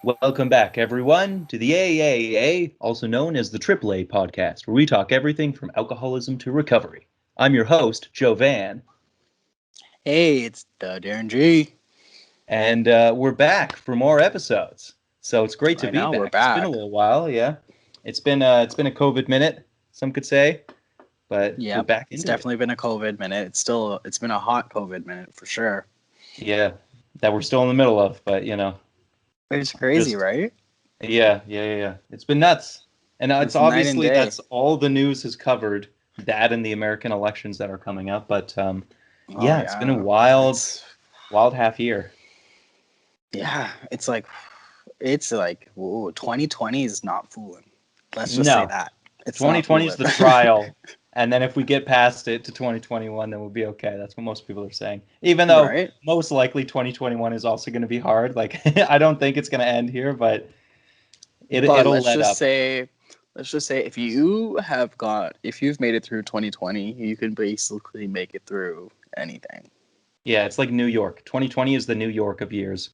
Welcome back, everyone, to the AAA, also known as the AAA podcast, where we talk everything from alcoholism to recovery. I'm your host, Joe Van, Hey, it's Darren G. and we're back for more episodes. So it's great to I be know we're back. It's been a back. little while, yeah. It's been a COVID minute, some could say, but we're Yep, back it's into it. definitely been a COVID minute. It's been a hot COVID minute for sure. Yeah, that we're still in the middle of, but It's crazy, just right? yeah. It's been nuts, and it's It's night and obviously day. that's all the news has covered. That and the American elections that are coming up, but Oh yeah, it's been a yeah, wild, it's wild half year. yeah. It's like 2020 is not fooling. Let's just say No, that it's not 2020 is fooling. the trial, and then if we get past it to 2021, then we'll be okay. That's what most people are saying. Even though Right? most likely 2021 is also going to be hard. Like I don't think it's going to end here, but But it'll let up. let's just say if you've made it through 2020, you can basically make it through anything. Yeah, it's like New York. 2020 is the New York of years.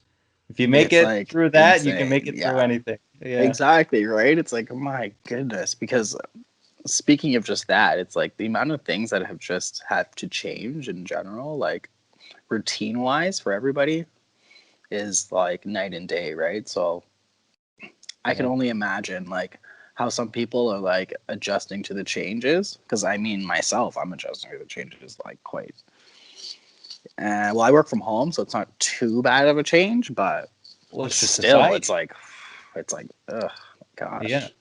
If you make It's it like through that, you can make insane. it through Yeah, anything. Yeah. exactly. Right. It's like, oh my goodness. Because speaking of just that, it's like the amount of things that have just had to change in general, like routine wise for everybody, is like night and day. Right. So I can Yeah. only imagine like how some people are like adjusting to the changes. Because I mean, myself, I'm adjusting to the changes like quite. Well, I work from home, so it's not too bad of a change, but Well, it's just still, it's society. like, oh Yeah. gosh.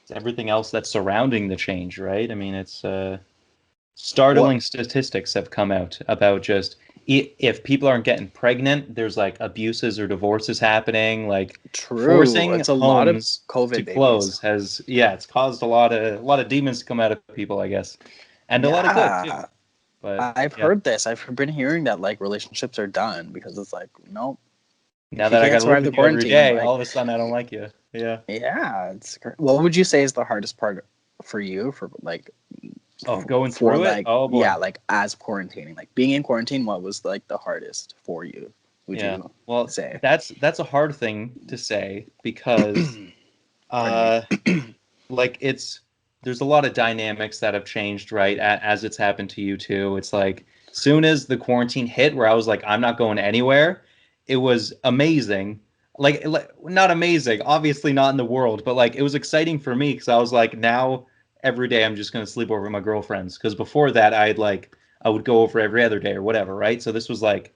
It's everything else that's surrounding the change, right? I mean, it's What? startling statistics have come out about just if people aren't getting pregnant, there's like abuses or divorces happening. Like True. forcing It's a lot of homes to COVID babies. close has, yeah, it's caused a lot of demons to come out of people, I guess, and a lot of good too. Yeah. But I've yeah, heard this. I've been hearing that like relationships are done because it's like, nope, now if you that I got can't to live survive the with you every quarantine, day, like, all of a sudden I don't like you. Yeah. yeah, what would you say is the hardest part for you for like, Oh, going for through it. like, Oh yeah, boy. like as quarantining, like being in quarantine, what was like the hardest for you, would Yeah. you Well, say? that's a hard thing to say because Pardon me. uh like it's there's a lot of dynamics that have changed, right? As it's happened to you too. It's like soon as the quarantine hit where I was like I'm not going anywhere, it was amazing. Like not amazing, obviously not in the world, but like it was exciting for me because I was like now every day I'm just going to sleep over at my girlfriend's because before that I would go over every other day or whatever, right? So this was like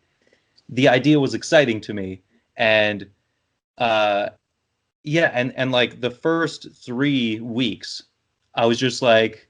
the idea was exciting to me and uh yeah, and like the first 3 weeks, I was just like,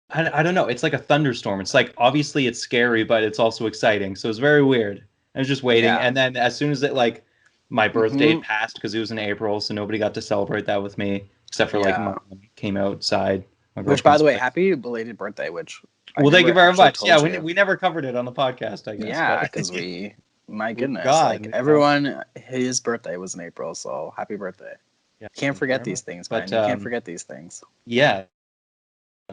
I don't know. It's like a thunderstorm. It's like obviously it's scary, but it's also exciting. So it's very weird. I was just waiting, Yeah. and then as soon as it like my birthday Hmm. passed because it was in April, so nobody got to celebrate that with me except for like Yeah. mom came outside my Which, by girlfriend's the way, place. happy belated birthday, which I Well, thank you never very actually much. Yeah, told you. we never covered it on the podcast, I guess, Yeah, but because my we were goodness, like gone. everyone, his birthday was in April, so happy birthday. Yeah, Can't thank you forget very these much. things, man. But You can't forget these things. yeah,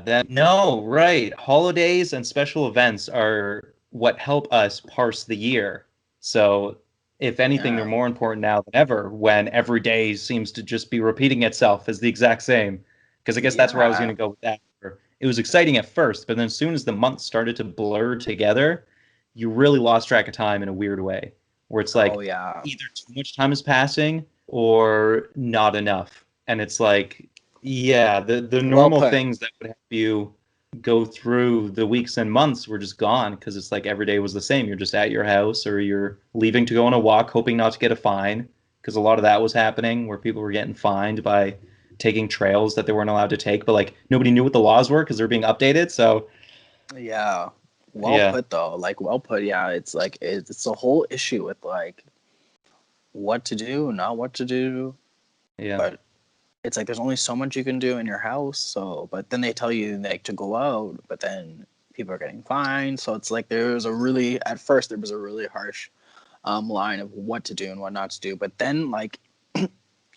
then no, right. Holidays and special events are what help us parse the year. So, if anything, they're Yeah. more important now than ever when every day seems to just be repeating itself as the exact same. Because I guess that's where I was going Yeah. to go with that. It was exciting at first, but then as soon as the months started to blur together, you really lost track of time in a weird way, where it's Oh, like yeah. either too much time is passing or not enough. And it's like, yeah, the Well normal put. things that would help you go through the weeks and months were just gone because it's like every day was the same. You're just at your house or you're leaving to go on a walk, hoping not to get a fine because a lot of that was happening where people were getting fined by taking trails that they weren't allowed to take, but like nobody knew what the laws were because they're being updated. So Yeah. Well yeah, put, though. Like, well put. Yeah. It's like, it's a whole issue with like what to do, not what to do. yeah, But it's like there's only so much you can do in your house. So, but then they tell you like to go out, but then people are getting fined. So it's like at first there was a really harsh line of what to do and what not to do. But then like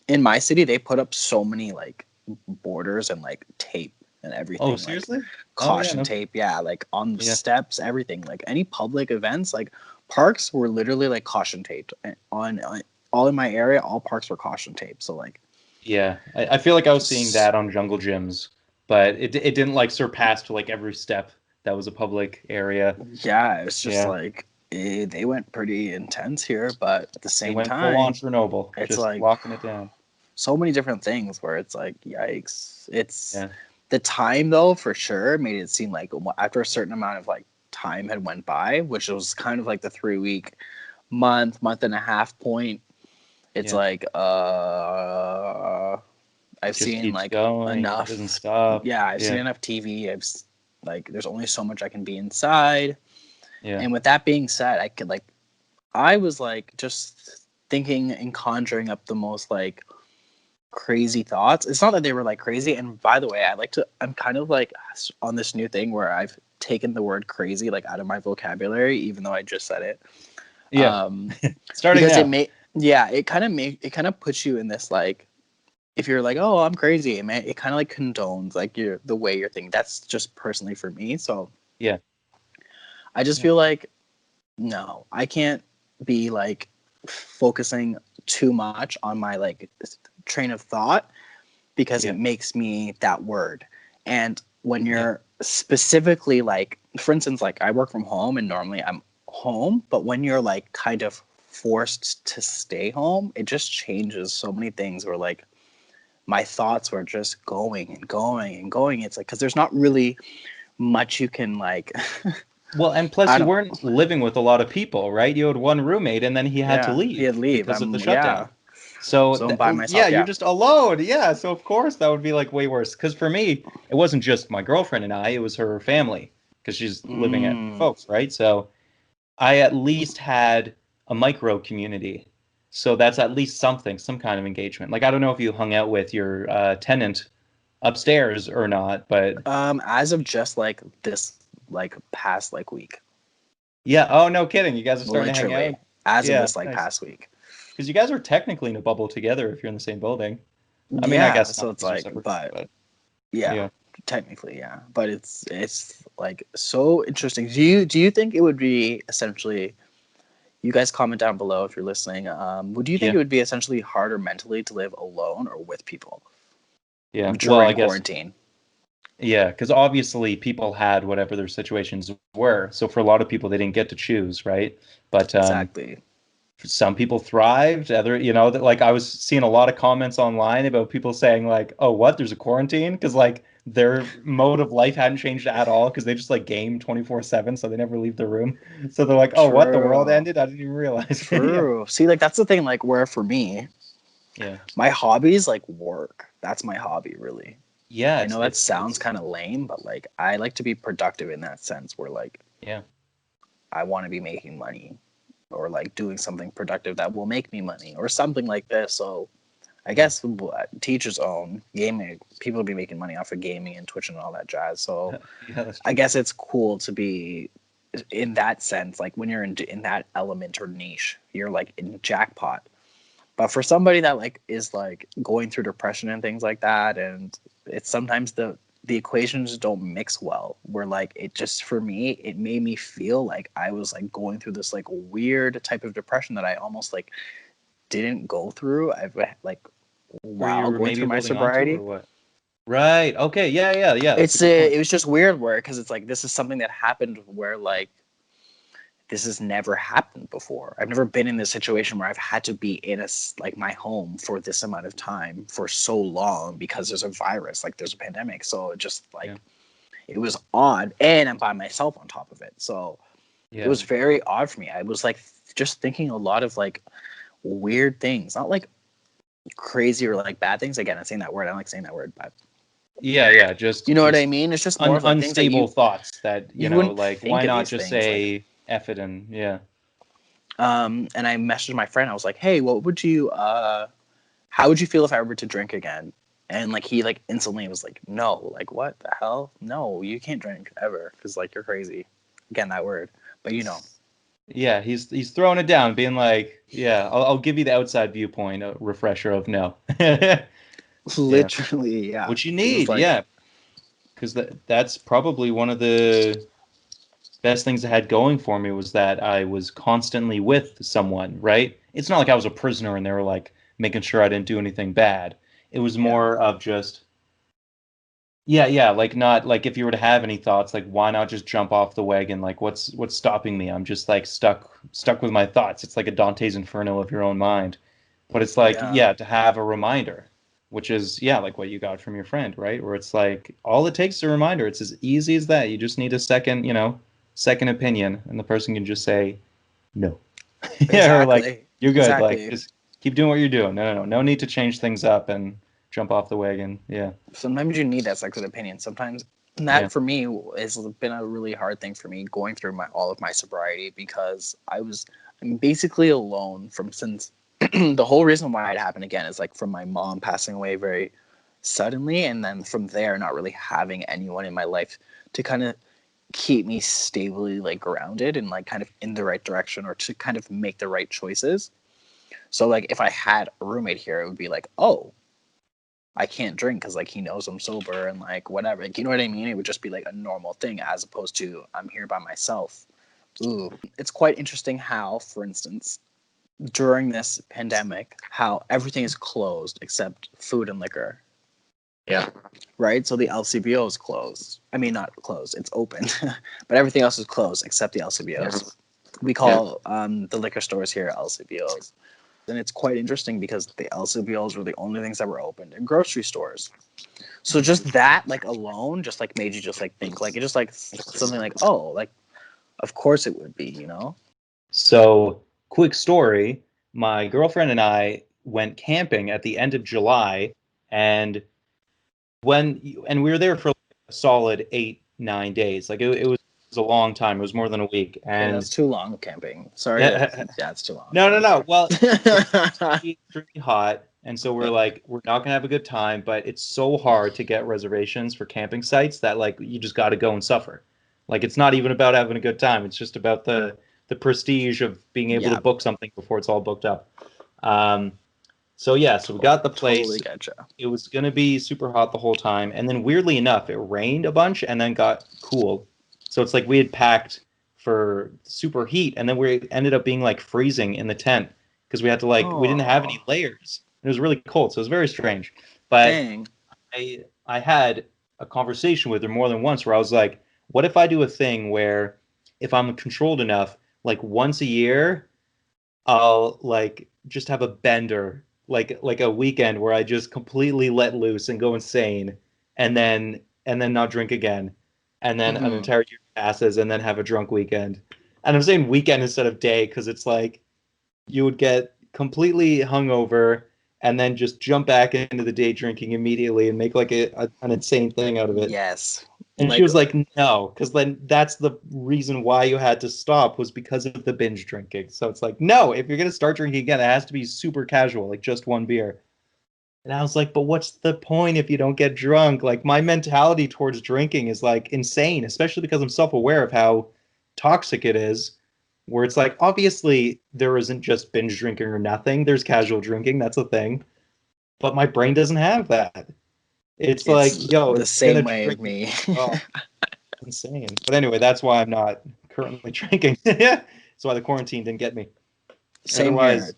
in my city, they put up so many like borders and like tape and oh everything, like seriously, oh yeah, caution no, tape. Yeah, like on the yeah, steps, everything. Like any public events, like parks were literally like caution taped on all in my area, all parks were caution tape. So like, Yeah, I feel like I was seeing that on jungle gyms, but it didn't like surpass to like every step that was a public area. yeah, it's just Yeah, like they went pretty intense here, but at the they same went full on time, Chernobyl, it's just like locking it down. so many different things where it's like, yikes. It's Yeah, the time though for sure made it seem like after a certain amount of like time had went by, which was kind of like the 3 week, month and a half point. It's yeah. like I've It just seen keeps like going. It doesn't enough. stop. Yeah, I've seen Yeah, enough TV. Like there's only so much I can be inside. yeah, And with that being said, I was like just thinking and conjuring up the most like crazy thoughts. It's not that they were like crazy. And by the way, I'm kind of like on this new thing where I've taken the word crazy like out of my vocabulary, even though I just said it. yeah. Um, Starting because now. it kind of puts you in this like, if you're like, oh, I'm crazy, it kind of like condones like the way you're thinking. That's just personally for me. So Yeah, I just yeah, feel like, no, I can't be like focusing too much on my like train of thought because yeah, it makes me that word. And when yeah, you're specifically like, for instance, like I work from home and normally I'm home, but when you're like kind of forced to stay home, it just changes so many things where like my thoughts were just going and going and going. It's like, because there's not really much you can like, Well, and plus I you don't, weren't living with a lot of people, right? You had one roommate and then he had to yeah, he leave had leave. because of the I'm, yeah. shutdown. So, So I'm by yeah, myself. you're Yeah. just alone. Yeah, so of course that would be like way worse. Because for me, it wasn't just my girlfriend and I, it was her family because she's living at Mm, folks, right? So I at least had a micro community. So that's at least something, some kind of engagement. Like I don't know if you hung out with your tenant upstairs or not, but as of just like this, like past like week, yeah. Oh, no kidding. You guys are starting to hang literally, out. as of Yeah, this like nice. past week. Because you guys are technically in a bubble together if you're in the same building. I mean, I Yeah. guess So not it's because you're like, separate, but but yeah, yeah. technically, yeah. But it's like so interesting. Do you think it would be essentially? You guys comment down below if you're listening. Would you think Yeah. it would be essentially harder mentally to live alone or with people Yeah. Well, I during guess, quarantine? yeah, because obviously people had whatever their situations were. So for a lot of people, they didn't get to choose, right? But Exactly. some people thrived. Other, that like I was seeing a lot of comments online about people saying like, "Oh, what? There's a quarantine?" Because like their mode of life hadn't changed at all because they just like game 24/7, so they never leave the room. So they're like, "Oh, what? The world True. ended? I didn't even realize." Yeah. True. See, like that's the thing. Like where for me, Yeah. my hobbies like work. That's my hobby, really. Yeah, I it's know that it's sounds it's kind of lame, but like I like to be productive in that sense where like yeah. I want to be making money or like doing something productive that will make me money or something like this. So I Yeah. guess teachers own gaming. People will be making money off of gaming and Twitch and all that jazz. So Yeah, that's I true. guess it's cool to be in that sense. Like when you're in that element or niche, you're like in jackpot. But for somebody that like is like going through depression and things like that, and it's sometimes the equations don't mix well. Where like it just for me, it made me feel like I was like going through this like weird type of depression that I almost like didn't go through. I've like Where you while were going maybe through my holding on to or sobriety. what? Right. Okay. Yeah, yeah, yeah. That's a good It point. was just weird where because it's like this is something that happened where like this has never happened before. I've never been in this situation where I've had to be in like my home for this amount of time for so long because there's a virus, like there's a pandemic. So it just Yeah. like it was odd, and I'm by myself on top of it. So it Yeah. was very odd for me. I was like just thinking a lot of like weird things, not like crazy or like bad things. Again, I'm saying that word. I don't like saying that word, but Yeah, yeah, you know what I just mean. It's just more of like things that unstable thoughts that, you wouldn't like think why of not these just things like. say F it and yeah. And I messaged my friend. I was like, "Hey, what would you how would you feel if I were to drink again?" And like he like instantly was like, "No, like what the hell? No, you can't drink ever because like you're crazy." Again, that word, but you know, Yeah, he's throwing it down, being like, yeah, I'll give you the outside viewpoint, a refresher of no. Yeah. literally, yeah. Which you It was need, like, yeah, because that's probably one of the best things I had going for me was that I was constantly with someone, right? It's not like I was a prisoner and they were like making sure I didn't do anything bad. It was Yeah. more of just, yeah, yeah, like not like if you were to have any thoughts, like why not just jump off the wagon? Like what's stopping me? I'm just like stuck with my thoughts. It's like a Dante's Inferno of your own mind. But it's like, Yeah. yeah, to have a reminder, which is, yeah, like what you got from your friend, right? Where it's like all it takes is a reminder. It's as easy as that. You just need a second, second opinion, and the person can just say no. Yeah, or like Exactly. you're good. Like Exactly. just keep doing what you're doing. No, no, no. No need to change things up and jump off the wagon. Yeah. Sometimes you need that second opinion. Sometimes, and Yeah. that for me has been a really hard thing for me going through my all of my sobriety, because I'm basically alone from since the whole reason why it happened again is like from my mom passing away very suddenly, and then from there not really having anyone in my life to kind of keep me stably like grounded and like kind of in the right direction, or to kind of make the right choices. So like if I had a roommate here, it would be like, oh, I can't drink because like he knows I'm sober and like whatever. Like, you know what I mean? It would just be like a normal thing, as opposed to I'm here by myself. Ooh. It's quite interesting how, for instance, during this pandemic, how everything is closed except food and liquor. Yeah. Right? So the LCBO is closed. I mean, not closed, it's open, but everything else is closed except the LCBOs. We call the liquor stores here LCBOs. And it's quite interesting because the LCBOs were the only things that were open in grocery stores. So just that, like alone, just like made you just like think, like it just like something like, oh, like of course it would be, you know? So, quick story. My girlfriend and I went camping at the end of July, and and we were there for like a solid 8, 9 days. Like it was a long time. It was more than a week. Okay, And that's too long camping. Sorry to, no, yeah, it's too long. no, no. Well, it's Okay. extremely hot, and so we're like, we're not gonna have a good time. But it's so hard to get reservations for camping sites that like you just got to go and suffer. Like it's not even about having a good time. It's just about the prestige of being able to Yeah, book something before it's all booked up. Um, so yeah, so we got the totally place. gotcha. It was going to be super hot the whole time. And then weirdly enough, it rained a bunch and then got cool. So it's like we had packed for super heat and then we ended up being like freezing in the tent because we had to like, we didn't have Oh, any layers. It was really cold. So it was very strange. But dang. I had a conversation with her more than once where I was like, what if I do a thing where if I'm controlled enough, like once a year, I'll like just have a bender, like a weekend where I just completely let loose and go insane, and then not drink again, and then an Mm-hmm. entire year passes, and then have a drunk weekend. And I'm saying weekend instead of day because it's like you would get completely hungover and then just jump back into the day drinking immediately and make like an insane thing out of it. Yes. And she Like, was like, no, because then that's the reason why you had to stop was because of the binge drinking. So it's like, no, if you're going to start drinking again, it has to be super casual, like just one beer. And I was like, but what's the point if you don't get drunk? Like my mentality towards drinking is like insane, especially because I'm self-aware of how toxic it is, where it's like, obviously there isn't just binge drinking or nothing. There's casual drinking, that's a thing. But my brain doesn't have that. It's like, it's yo, the if you're same gonna way drink, of me. oh, insane. But anyway, that's why I'm not currently drinking. That's why the quarantine didn't get me. Same here. Otherwise,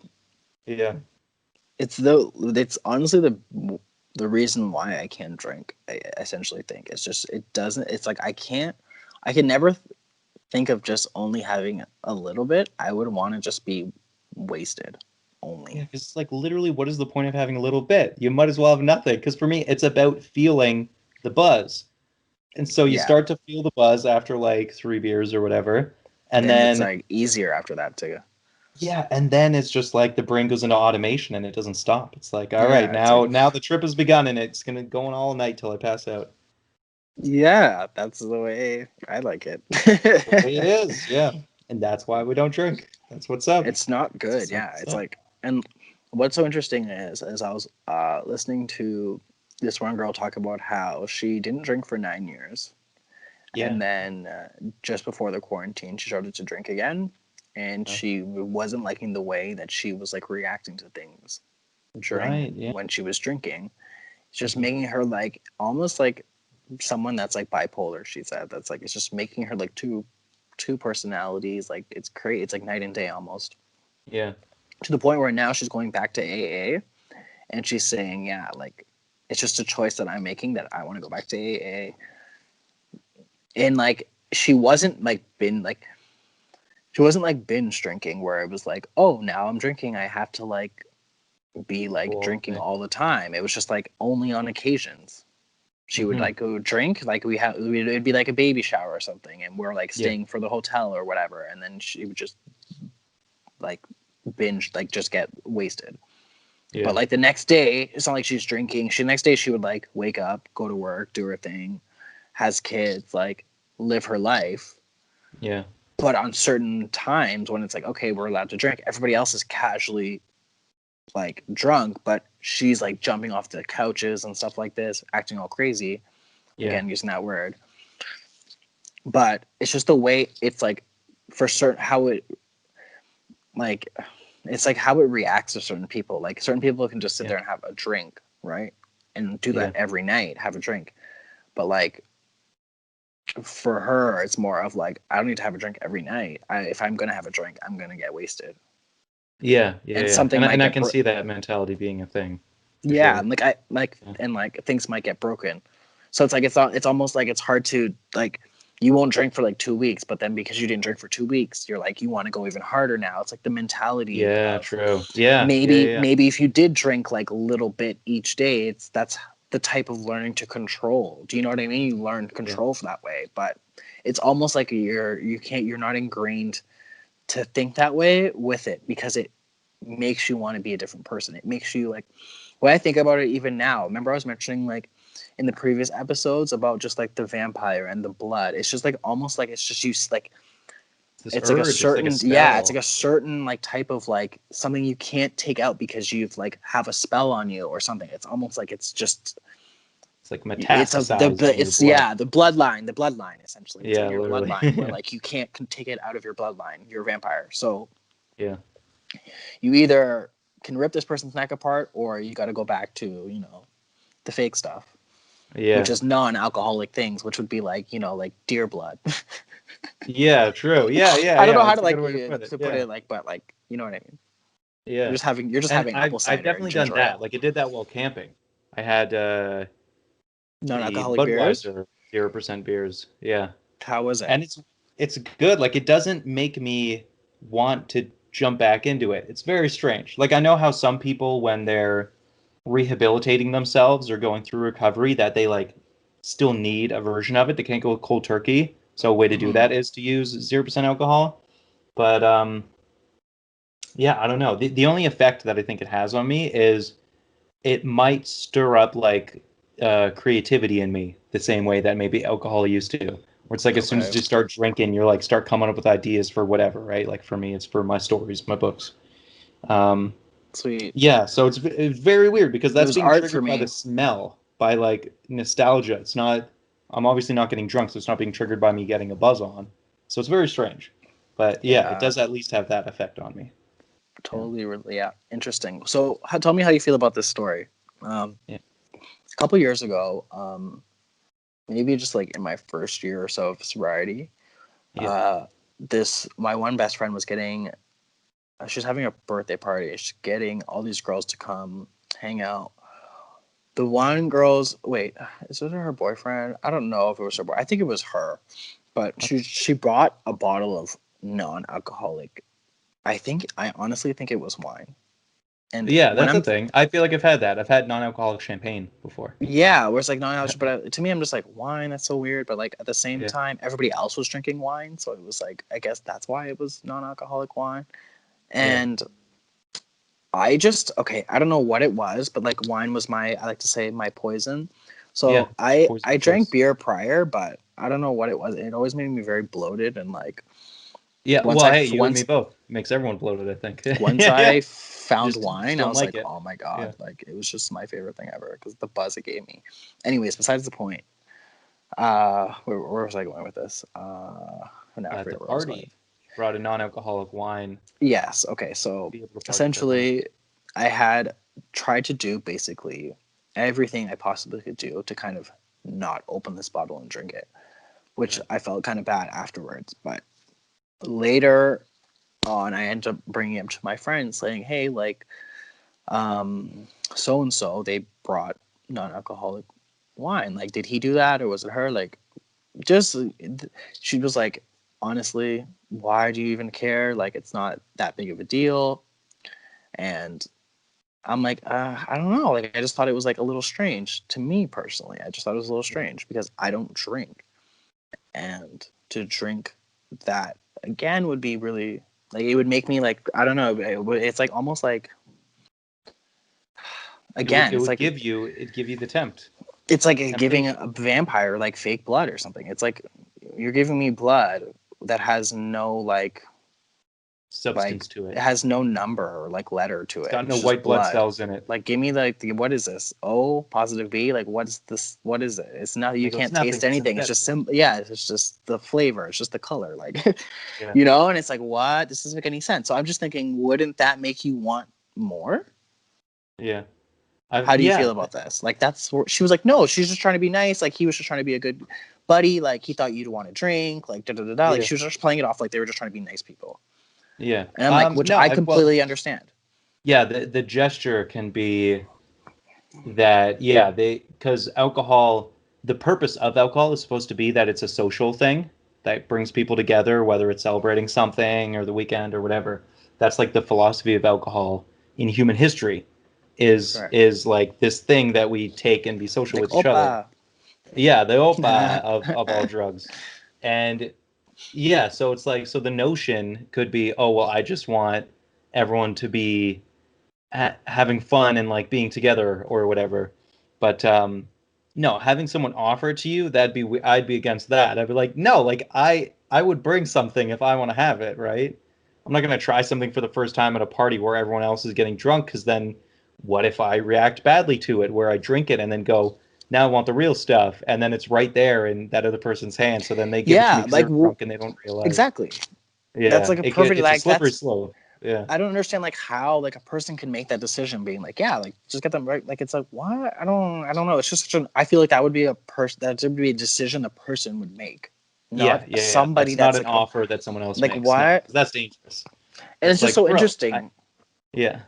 yeah, It's honestly the reason why I can't drink. I essentially think it's just it doesn't. It's like I can never think of just only having a little bit. I would want to just be wasted yeah, only. because it's like literally, what is the point of having a little bit? You might as well have nothing. Because for me, it's about feeling the buzz, and so you Yeah. start to feel the buzz after like 3 beers or whatever, and Then it's then like easier after that too. yeah, and then it's just like the brain goes into automation and it doesn't stop. It's like, all right, Yeah, it's like now the trip has begun and it's gonna go on all night till I pass out. yeah, that's the way I like it. The way it is, yeah. And that's why we don't drink. That's what's up. It's not good. Simple Yeah, as it's that. like, and what's so interesting is I was listening to this one girl talk about how she didn't drink for 9 years, Yeah. and then just before the quarantine, she started to drink again, and Uh, she wasn't liking the way that she was like reacting to things during right. Yeah. when she was drinking. It's just Mhm. making her like almost like someone that's like bipolar. She said that's like it's just making her like too two personalities. Like it's crazy. It's like night and day almost. Yeah. To the point where now she's going back to AA, and she's saying, yeah, like it's just a choice that I'm making that I want to go back to AA. And like she wasn't like binge drinking where it was like, oh, now I'm drinking, I have to like be like Cool. drinking all the time. It was just like only on occasions. She would Mm-hmm. like go drink, like it'd be like a baby shower or something, and we're like Yeah. staying for the hotel or whatever, and then she would just like binge, like just get wasted. But Yeah. like the next day, it's not like she's drinking. She next day she would like wake up, go to work, do her thing, has kids, like live her life. Yeah. But on certain times when it's like, okay, we're allowed to drink, everybody else is casually like drunk, but she's like jumping off the couches and stuff like this, acting all crazy. Yeah. Again, using that word. But it's just the way it's like for certain how it like it's like how it reacts to certain people. Like certain people can just sit Yeah. there and have a drink, right? And do Yeah. that every night, have a drink. But like for her, it's more of like I don't need to have a drink every night. If I'm gonna have a drink, I'm gonna get wasted, Yeah. Yeah. and Yeah. something might And I get can see that mentality being a thing for yeah, sure. and like I like Yeah. and like things might get broken. So it's like it's almost like it's hard to like you won't drink for like 2 weeks, but then because you didn't drink for 2 weeks, you're like you want to go even harder now. It's like the mentality Yeah. of True. Yeah. Yeah. maybe Yeah. maybe if you did drink like a little bit each day, that's the type of learning to control. Do you know what I mean? You learn Yeah. control for that way, but it's almost like you're not ingrained to think that way with it because it makes you want to be a different person. It makes you like when I think about it even now, remember I was mentioning like in the previous episodes about just like the vampire and the blood. It's just like almost like it's just you like It's this it's like a urge. It's like a certain yeah, it's like spell. a certain like type of like something you can't take out because you've like have a spell on you or something. It's almost like it's just It's like it's a metastasized in your it's blood. yeah the bloodline essentially. It's in Yeah. your Literally. bloodline where like you can't take it out of your bloodline. You're a vampire, so Yeah. you either can rip this person's neck apart or you got to go back to the fake stuff, which Yeah. is non-alcoholic things, which would be like like deer blood. Yeah. True. Yeah. Yeah. I don't know Yeah. how to That's a like good way to put it. to put Yeah. it like, but like you know what I mean. Yeah. You're just And having apple I've cider and definitely done ginger that. ale, Like I did that while camping. I had the non-alcoholic beers. Budweiser 0% beers. Yeah. How was it? And it's good. Like it doesn't make me want to jump back into it. It's very strange. Like I know how some people when they're rehabilitating themselves or going through recovery that they like still need a version of it. They can't go cold turkey. So a way to do Hmm. that is to use 0% alcohol. But yeah, I don't know. The only effect that I think it has on me is it might stir up like creativity in me the same way that maybe alcohol used to. Where it's like as soon Okay, as you start drinking, you're like start coming up with ideas for whatever, right? Like for me, it's for my stories, my books. Um, sweet. yeah, so it's very weird because It that's was being art for triggered by me. the smell, by like nostalgia. It's not. I'm obviously not getting drunk, so it's not being triggered by me getting a buzz on. So it's very strange. But yeah, it Yeah, does at least have that effect on me. Yeah, totally. Really, yeah, interesting. So, tell me how you feel about this story. Um, yeah, a couple years ago, maybe just like in my first year or so of sobriety, yeah. uh, this my one best friend was getting she's having a birthday party. She's getting all these girls to come hang out. The one girl's wait, is it her boyfriend? I don't know if it was her boy. I think it was her. But Okay. she brought a bottle of non-alcoholic. I honestly think it was wine. And Yeah, when that's a I'm thing. I feel like I've had that. I've had non-alcoholic champagne before. yeah, where it's like non-alcoholic, but to me I'm just like wine. That's so weird. But like at the same Yeah, time, everybody else was drinking wine, so it was like I guess that's why it was non-alcoholic wine. yeah, And I just okay, I don't know what it was, but like wine was I like to say my poison. yeah. So It's your poison I of drank choice. beer prior, but I don't know what it was. It always made me very bloated and like Yeah, once well, I hey, you and me once both. Makes everyone bloated, I think. once Yeah, yeah. I found Just wine, I don't was like like, it. "Oh my Yeah. god." Like it was just my favorite thing ever because the buzz it gave me. Anyways, besides the point. Where was I going with this? Now I At the forget where I was going. party, you brought a non-alcoholic wine Yes. Okay. to So be able to party with everyone. essentially, I had tried to do basically everything I possibly could do to kind of not open this bottle and drink it, which Right. I felt kind of bad afterwards. But later on, I ended up bringing him to my friends, saying, "Hey, like, so and so, they brought non-alcoholic wine. Like, did he do that or was it her? Like, just she was like, honestly, why do you even care? Like, it's not that big of a deal." And I'm like, I don't know. Like, I just thought it was like a little strange to me personally. I just thought it was a little strange because I don't drink, and to drink that again would be really like it would make me like I don't know. It's like almost like again, It it's would like give you the tempt it's like giving temptation. a vampire like fake blood or something. It's like you're giving me blood that has no like Substance to it it. has no number or like letter to It's it. got no It's just white blood blood. cells in it. Like give me like what is this? O positive B? Like what's this? What is it? It's not. You They go, it's can't nothing. taste It's anything. It's synthetic. just yeah. It's just the flavor. It's just the color. Like Yeah. you know. And it's like what? This doesn't make any sense. So I'm just thinking, wouldn't that make you want more? Yeah. How do you feel Yeah. about this? Like that's she was like, no, she's just trying to be nice. Like he was just trying to be a good buddy. Like he thought you'd want to drink. Like da da da da. Like Yeah. she was just playing it off like they were just trying to be nice people. Yeah. And I'm like, which No. I Well. completely understand. Yeah. The gesture can be that. Yeah. Because alcohol. The purpose of alcohol is supposed to be that it's a social thing that brings people together, whether it's celebrating something or the weekend or whatever. That's like the philosophy of alcohol in human history. Correct. Is like this thing that we take and be social Like with each other. Opa. Yeah, the opa of all drugs. And yeah, so it's like, so the notion could be, oh, well, I just want everyone to be having fun and like being together or whatever. But no, having someone offer it to you, I'd be against that. I'd be like, no, like I would bring something if I want to have it, right? I'm not going to try something for the first time at a party where everyone else is getting drunk, because then what if I react badly to it, where I drink it and then go, now I want the real stuff, and then it's right there in that other person's hand, so then they give it to me Yeah, because like they're drunk and they don't realize. exactly. That's Yeah, like a perfect it's a like slippery that's slope. Yeah, I don't understand like how like a person can make that decision being like yeah like just get them right like it's like what I don't know it's just such an I feel like that would be a person that would be a decision a person would make not yeah. somebody That's not that's an like a offer that someone else like makes. No, what because that's dangerous. and it's It's just like, so bro, interesting yeah, it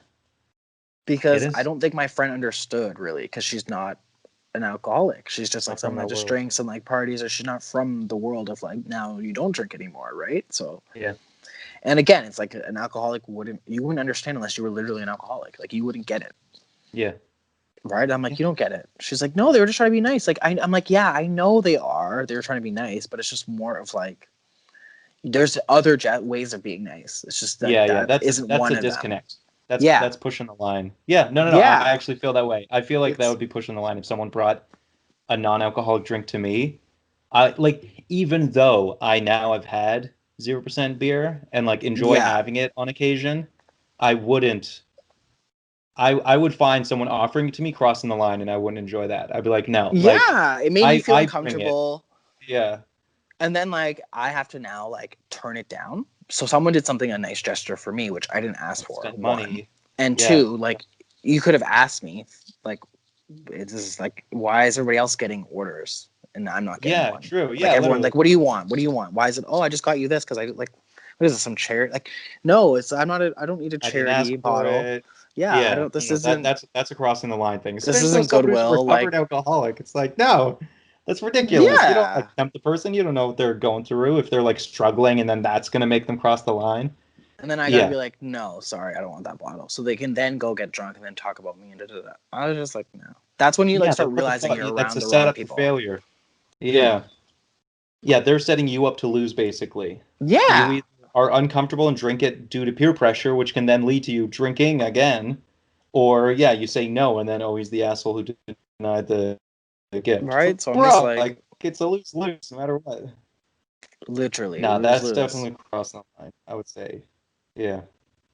because I is. don't think my friend understood really because she's not an alcoholic. She's just like Not from someone that that just world. drinks and like parties, or she's not from the world of like now you don't drink anymore, right? So, Yeah, and again, it's like an alcoholic wouldn't understand unless you were literally an alcoholic. Like you wouldn't get it, yeah, right? I'm yeah, like, you don't get it. She's like, no, they were just trying to be nice. Like I'm like, yeah, I know they are. They were trying to be nice, but it's just more of like there's other ways of being nice. It's just like yeah. that isn't That's one a of them. disconnect. Yeah, That's pushing the line. Yeah, no. I yeah. actually feel that way. I feel like that It's would be pushing the line if someone brought a non-alcoholic drink to me. I like, even though I now have had 0% beer and like enjoy yeah. having it on occasion, I wouldn't. I would find someone offering it to me crossing the line, and I wouldn't enjoy that. I'd be like, no, like Yeah, it made me feel I bring it. uncomfortable. Yeah, And then like I have to now like turn it down. So someone did something a nice gesture for me, which I didn't ask for. spend One, money. and Yeah, two, like you could have asked me, like it's just like why is everybody else getting orders and I'm not getting yeah, one? true. Like Yeah, everyone, literally. like what do you want? What do you want? Why is it? Oh, I just got you this because I like. What is this? Some charity? Like, no, it's I'm not. I don't need a I didn't ask charity for bottle. it. Yeah, I Yeah, don't. This no, isn't. that's a crossing the line thing, This especially isn't with someone who's a goodwill. recovered Like, alcoholic. It's like, no, that's ridiculous. You don't like yeah. tempt the person. You don't know what they're going through, if they're like struggling, and then that's gonna make them cross the line. And then I gotta be Yeah, like, no, sorry, I don't want that bottle. So they can then go get drunk and then talk about me and da da da. I was just like, no. That's when you like yeah. start What the realizing fuck? you're That's around a the wrong setup for people. failure. Yeah, yeah. They're setting you up to lose, basically. You Yeah. either are uncomfortable and drink it due to peer pressure, which can then lead to you drinking again, or yeah, you say no, and then always the asshole who denied the gift. Right? So I'm just Bro, like, like it's a lose lose no matter what. literally No, lose that's lose. definitely crossing the line, I would say. Yeah.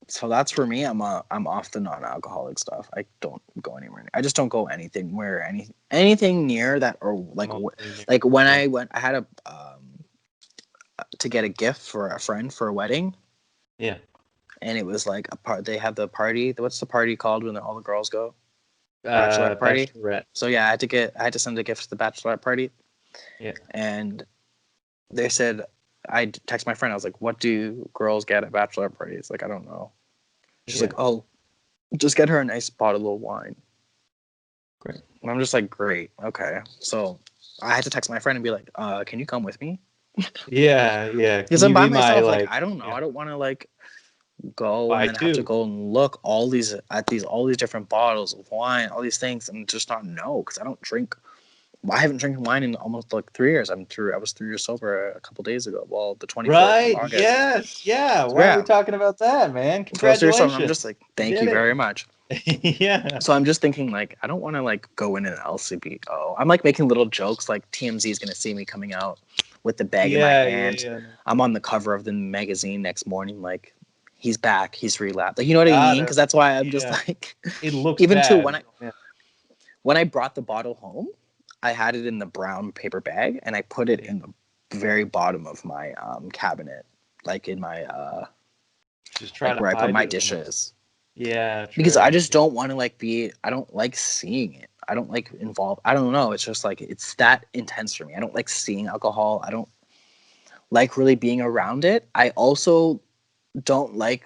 So that's for me. I'm off the non-alcoholic stuff. I don't go anywhere. I just don't go anything where anything near that or like Remotely near. like when Yeah. I went, I had a to get a gift for a friend for a wedding, Yeah. and it was like a part. They have the party. What's the party called when all the girls go? Bachelorette party. Bachelorette. So yeah, I had to send a gift to the bachelorette party, Yeah. and they said I text my friend. I was like, "What do girls get at bachelor parties?" Like, I don't know. She's like, "Oh, just get her a nice bottle of wine." Great. And I'm just like, "Great, okay." So I had to text my friend and be like, "Can you come with me?" Yeah. Because Can I'm you by be my myself. Like, like I don't know. yeah, I don't want to like go and buy then have to two? go and look all these different bottles of wine, all these things, and just not know because I don't drink. I haven't drinking wine in almost like 3 years. I was 3 years sober a couple days ago. Well, the 24th of Right. August. Yes. Yeah. So Why are we yeah, talking about that, man? so I was 3 years sober. And I'm just Congratulations. like, You thank did you it. very much. Yeah. So I'm just thinking like, I don't want to like go in an LCBO. I'm like making little jokes like TMZ is gonna see me coming out with the bag in my hand. Yeah. I'm on the cover of the magazine next morning. Like, he's back. He's relapsed. Like, you know what I Got mean? him. Because that's why I'm just Yeah. like, It looks even too bad. Yeah. when I brought the bottle home, I had it in the brown paper bag and I put it Yeah. in the very bottom of my cabinet, like in my Just try like to where I put hide my it almost. dishes. Yeah, Because I true. just don't want to like be I don't like seeing it. I don't like involved. I don't know. It's just like it's that intense for me. I don't like seeing alcohol. I don't like really being around it. I also don't like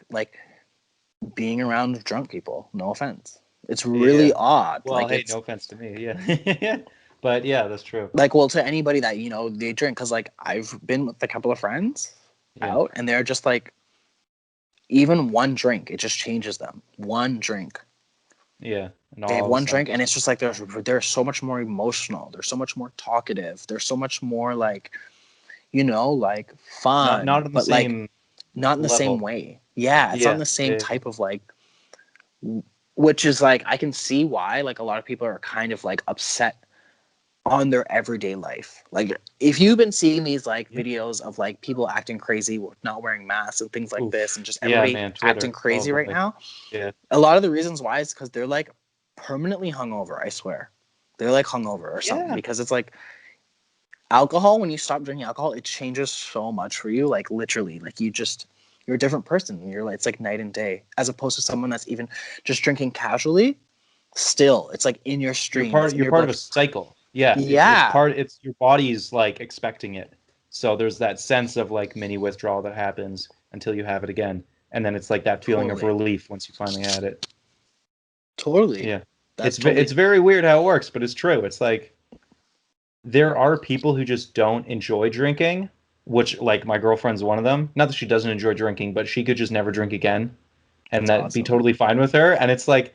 being around drunk people. No offense. It's really Yeah. odd. Well, Like hey, it's no offense to me. Yeah. But yeah, that's true. like well to anybody that they drink because like I've been with a couple of friends Yeah. out and they're just like even one drink it just changes them. One drink. Yeah. And They have all of a one sudden drink and just it's just like they're so much more emotional. They're so much more talkative. They're so much more like like not fun, on the but like same not in the same level. way. Yeah, it's not in Yeah. the same Yeah. type of like, which is like I can see why like a lot of people are kind of like upset on their everyday life. Like if you've been seeing these like Yeah. videos of like people acting crazy, not wearing masks and things like this, and Oof. just Yeah, everybody man, acting Twitter. Oh crazy right boy. now, Yeah. a lot of the reasons why is because they're like permanently hungover. I swear, they're like hungover or something Yeah. because it's like alcohol. When you stop drinking alcohol, it changes so much for you. Like literally, like you're a different person. You're like it's like night and day as opposed to someone that's even just drinking casually. Still, it's like in your stream. It's in You're your part of a blood. cycle. Yeah, Yeah, it's your body's like expecting it. So there's that sense of like mini withdrawal that happens until you have it again. And then it's like that feeling of totally, relief once you finally had it. totally. Yeah. That's It's totally. very weird how it works, but it's true. It's like there are people who just don't enjoy drinking, which like my girlfriend's one of them. Not that she doesn't enjoy drinking, but she could just never drink again and That's that'd be awesome. totally fine with her. And it's like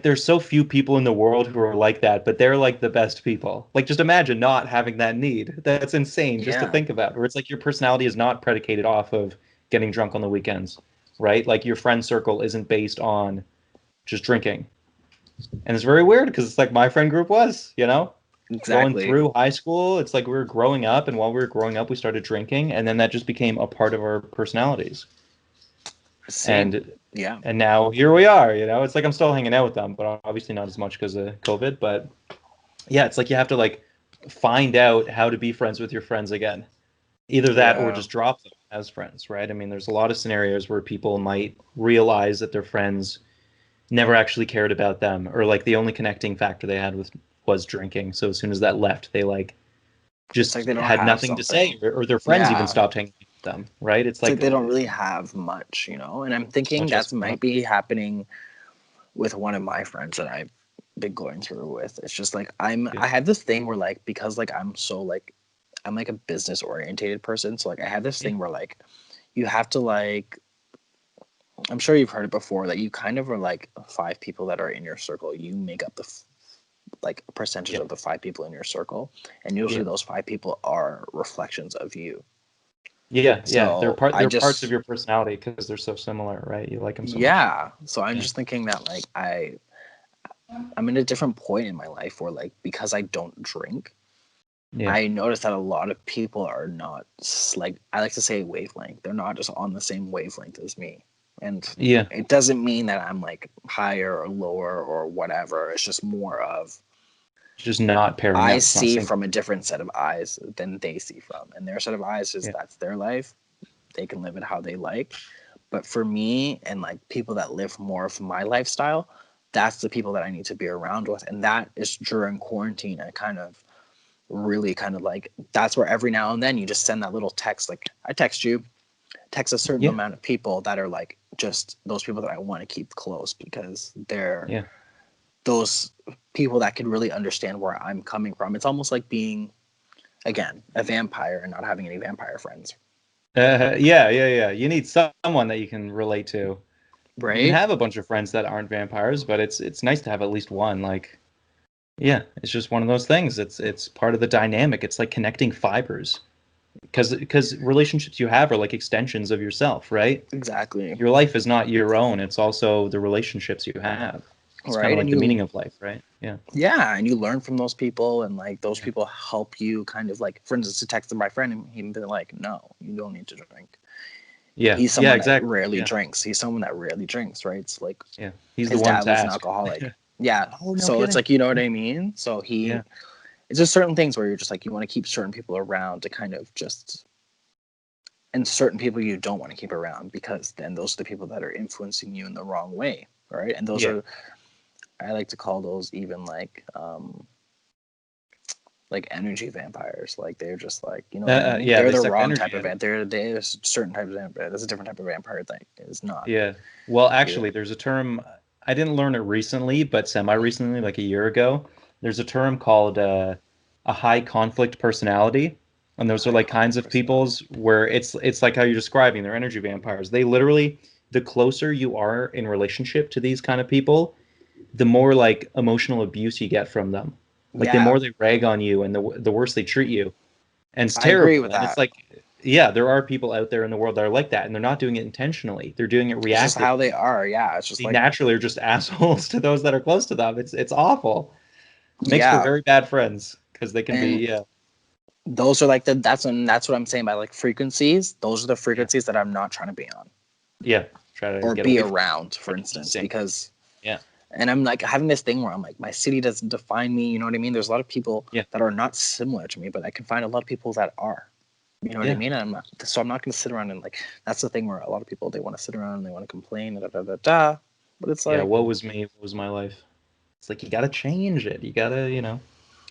there's so few people in the world who are like that, but they're like the best people. Like just imagine not having that need. That's insane just to Yeah, think about. Where it's like your personality is not predicated off of getting drunk on the weekends, right? Like your friend circle isn't based on just drinking. And it's very weird because it's like my friend group was, going exactly. through high school. It's like we were growing up, and while we were growing up, we started drinking, and then that just became a part of our personalities. Same. And Yeah. and now here we are. It's like I'm still hanging out with them, but obviously not as much because of COVID. But yeah, it's like you have to like find out how to be friends with your friends again. Either that or Yeah. just drop them as friends, right? I mean, there's a lot of scenarios where people might realize that their friends never actually cared about them, or like the only connecting factor they had was drinking. So as soon as that left, they like It's like just they don't had have nothing to say, something. or their friends even Yeah. stopped hanging with them, right? It's It's like like they don't really have much. And I'm thinking much else that going on. might be happening with one of my friends that I've been going through with. It's just like Yeah, I have this thing where like because like I'm like a business orientated person, so like I have this yeah, thing where like you have to like I'm sure you've heard it before that you kind of are like five people that are in your circle. You make up the like a percentage yeah, of the five people in your circle, and usually yeah. those five people are reflections of you. Yeah. They're So part. I They're parts of just your personality because they're so similar, right? You like them so much. yeah. So I'm Yeah, just thinking that like I'm in a different point in my life where like because I don't drink, yeah, I notice that a lot of people are not like I like to say wavelength. They're not just on the same wavelength as me. And yeah. it doesn't mean that I'm like higher or lower or whatever. It's just more of Just not pairing I up. It's not see syncing. from a different set of eyes than they see from. And their set of eyes is Yeah, that's their life. They can live it how they like. But for me and like people that live more of my lifestyle, that's the people that I need to be around with. And that is during quarantine. I kind of really kind of like, that's where every now and then you just send that little text, like I text you, text a certain Yeah. amount of people that are like just those people that I want to keep close, because they're Yeah. those people that can really understand where I'm coming from. It's almost like being, again, a vampire and not having any vampire friends, Yeah. You need someone that you can relate to. You can right? have a bunch of friends that aren't vampires, but it's nice to have at least one. Like, yeah, it's just one of those things. It's part of the dynamic. It's like connecting fibers because relationships you have are like extensions of yourself, right? Exactly. Your life is not your own. It's also the relationships you have. It's kind of Right. like And the you, meaning of life, right? Yeah. yeah, and you learn from those people, and like those Yeah. people help you kind of like, for instance, to text my friend and he'd be like, no, you don't need to drink. Yeah. He's Yeah, someone that exactly. rarely Yeah. drinks. He's someone that rarely drinks, right? It's like Yeah. He's the his one dad to was an ask. alcoholic. Yeah. Oh, no So it's kidding. like, you know what I mean? So Yeah. it's just certain things where you're just like, you want to keep certain people around to kind of just, and certain people you don't want to keep around, because then those are the people that are influencing you in the wrong way. Right. And those Yeah. are, I like to call those even like energy vampires. Like they're just like, you know what I mean? Yeah, They're they the suck wrong type energy of out of you. vampire. There's certain types of vampire. There's a different type of vampire that is not. Yeah. Well, Yeah. actually, there's a term, I didn't learn it recently, but semi-recently, like a year ago. There's a term called a high conflict personality. And those are High like kinds conflict of personality. people's where it's like how you're describing, they're energy vampires. They literally, the closer you are in relationship to these kind of people, the more like emotional abuse you get from them. Like the Yeah, more they rag on you and the worse they treat you. And it's I agree terrible. with And it's that. like, yeah, there are people out there in the world that are like that, and they're not doing it intentionally. They're doing it It's just how they reactively. are. Yeah, it's just They like, naturally are just assholes to those that are close to them. It's awful. Makes for yeah. very bad friends because they can And be, yeah, those are like that's what I'm saying by like frequencies. Those are the yeah, frequencies that I'm not trying to be on yeah. Try to or get be away from around, for try to keep instance, sync. because, Yeah, and I'm like having this thing where I'm like, my city doesn't define me. You know what I mean? There's a lot of people yeah, that are not similar to me, but I can find a lot of people that are. You know what I yeah, mean? And I'm not, so I'm not going to sit around and like, that's the thing where a lot of people, they want to sit around and they want to complain, da, da, da, da. But it's yeah. like, What was me? What was my life? It's like you gotta change it. You gotta,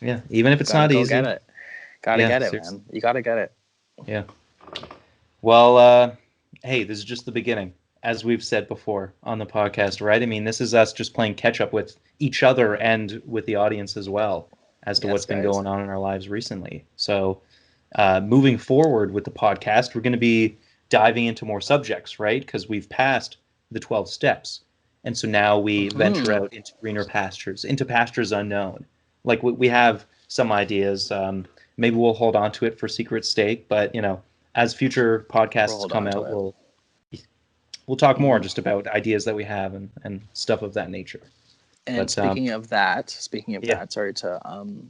yeah. Even if it's gotta not go get easy. it. Gotta Yeah, get it, seriously. man. You gotta get it. Yeah. Well, hey, this is just the beginning, as we've said before on the podcast, right? I mean, this is us just playing catch up with each other and with the audience as well as to Yes, what's been guys. going on in our lives recently. So, moving forward with the podcast, we're going to be diving into more subjects, right? Because we've passed the 12 steps. And so now we venture Hmm. out into greener pastures, into pastures unknown. Like we have some ideas. Maybe we'll hold on to it for secret stake, but as future We'll podcasts hold come on to out, it. we'll talk more Hmm. just about ideas that we have and stuff of that nature. And But yeah, sorry to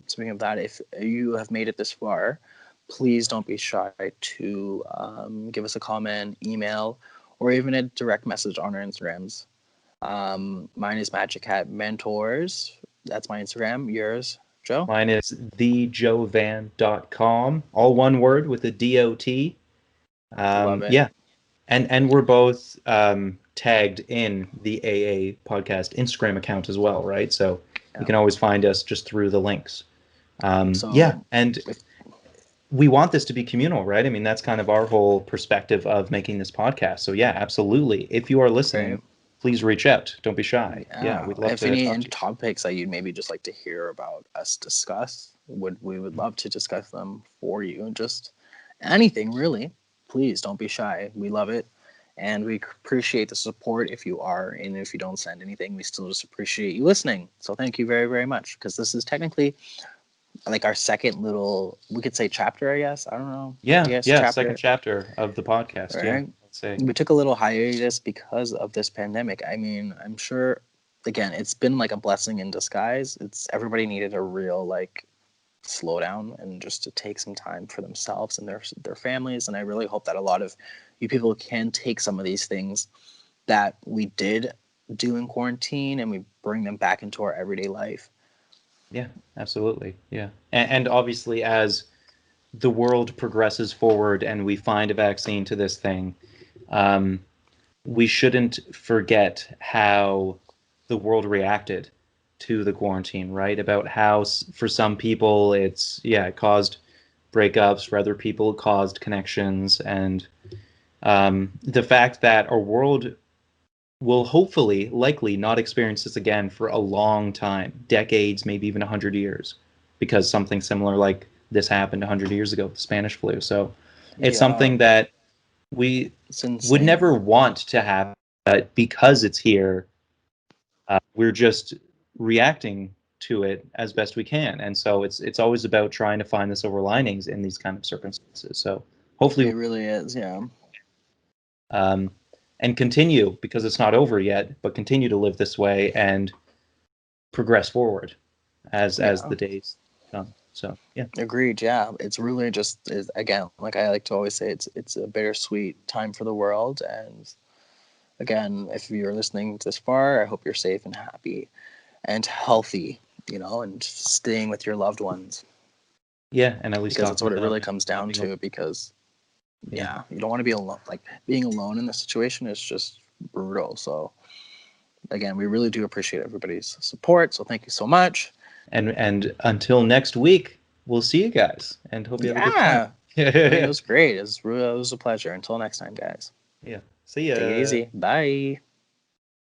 speaking of that, if you have made it this far, please don't be shy to give us a comment, email, or even a direct message on our Instagrams. Mine is Magic Hat Mentors. That's my Instagram. Yours, Joe? mine is thejovan.com, all one word with a dot. Love it. Yeah, and we're both tagged in the AA podcast Instagram account as well, right? So you Yeah. can always find us just through the links. Yeah, So, and if, we want this to be communal, right? I mean, that's kind of our whole perspective of making this podcast. So yeah, absolutely. If you are right. listening, please reach out. Don't be shy. Yeah, Yeah. we'd love If to any talk to you. topics that you'd maybe just like to hear about us discuss, we would love to discuss them for you. Just anything really. Please don't be shy. We love it. And we appreciate the support if you are. And if you don't send anything, we still just appreciate you listening. So thank you very, very much. Because this is technically like our second little, we could say chapter, I guess. I don't know. I Yeah, guess yeah, second chapter, chapter of the podcast. Yeah, right? let's say. We took a little hiatus because of this pandemic. I mean, I'm sure, again, it's been like a blessing in disguise. It's everybody needed a real like slow down and just to take some time for themselves and their families. And I really hope that a lot of you people can take some of these things that we did do in quarantine and we bring them back into our everyday life. Yeah, absolutely. Yeah, and obviously as the world progresses forward and we find a vaccine to this thing, we shouldn't forget how the world reacted to the quarantine, right? About how for some people it's, yeah, it caused breakups, for other people it caused connections, and the fact that our world will hopefully, likely not experience this again for a long time, decades, maybe even 100 years, because something similar like this happened 100 years ago, the Spanish flu. So it's Yeah, something that we it's would insane. never want to happen, but because it's here, we're just reacting to it as best we can. And so it's always about trying to find the silver linings in these kind of circumstances. So hopefully, It really is. Yeah. um, and continue, because it's not over yet, but continue to live this way and progress forward as Yeah. the days come. So yeah, Agreed. Yeah. It's really just is again, like I like to always say, it's a bittersweet time for the world. And again, if you're listening this far, I hope you're safe and happy and healthy, and staying with your loved ones, yeah, and at least because that's talking what it about really it, comes not down being alone. to. Because Yeah, yeah, you don't want to be alone. Like being alone in this situation is just brutal. So again, we really do appreciate everybody's support. So thank you so much. and until next week, we'll see you guys, and hope you have a good time. Yeah. I mean, it was great. It was a pleasure. Until next time, guys. Yeah, see Take it ya. easy. Bye.